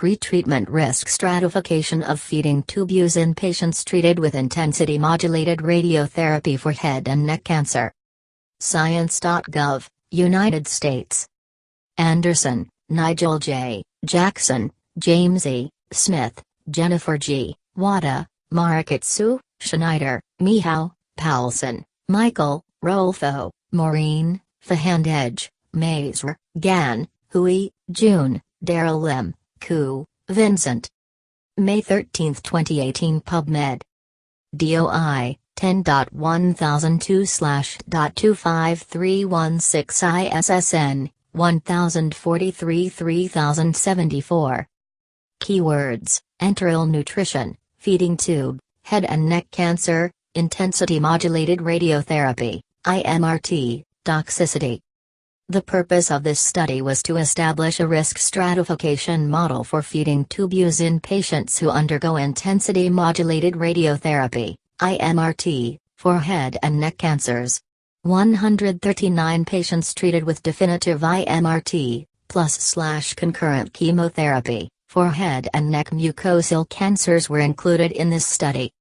Pretreatment risk stratification of feeding tube use in patients treated with intensity-modulated radiotherapy for head and neck cancer. Science.gov, United States. Anderson, Nigel J., Jackson, James E., Smith, Jennifer G., Wada, Morikatsu, Schneider, Michal, Poulsen, Michal, Rolfo, Maureen, Fahandej, Maziar, Gan, Khoo, Joon, Daryl, Khoo, Vincent. May 13, 2018. PubMed. DOI 10.1002/.25316 ISSN 1043-3074. Keywords: enteral nutrition, feeding tube, head and neck cancer, intensity-modulated radiotherapy, IMRT, toxicity. The purpose of this study was to establish a risk stratification model for feeding tube use in patients who undergo intensity-modulated radiotherapy, IMRT, for head and neck cancers. 139 patients treated with definitive IMRT, plus/concurrent chemotherapy, for head and neck mucosal cancers were included in this study.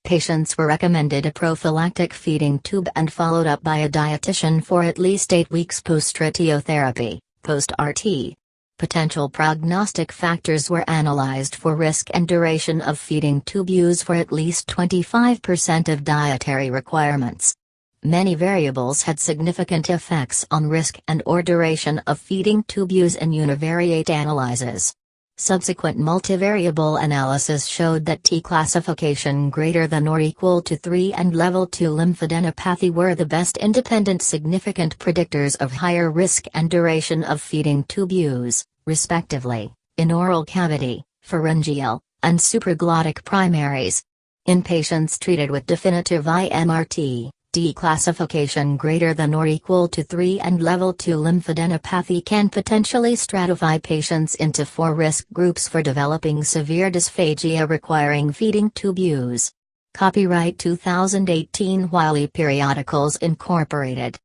Patients were recommended a prophylactic feeding tube and followed up by a dietitian for at least 8 weeks post-radiotherapy, post-RT. Potential prognostic factors were analyzed for risk and duration of feeding tube use for at least 25% of dietary requirements. Many variables had significant effects on risk and/or duration of feeding tube use in univariate analyses. Subsequent multivariable analysis showed that T classification greater than or equal to 3 and level 2 lymphadenopathy were the best independent significant predictors of higher risk and duration of feeding tube use, respectively, in oral cavity, pharyngeal, and supraglottic primaries. In patients treated with definitive IMRT, D classification greater than or equal to 3 and level 2 lymphadenopathy can potentially stratify patients into 4 risk groups for developing severe dysphagia requiring feeding tube use. Copyright 2018 Wiley Periodicals Incorporated.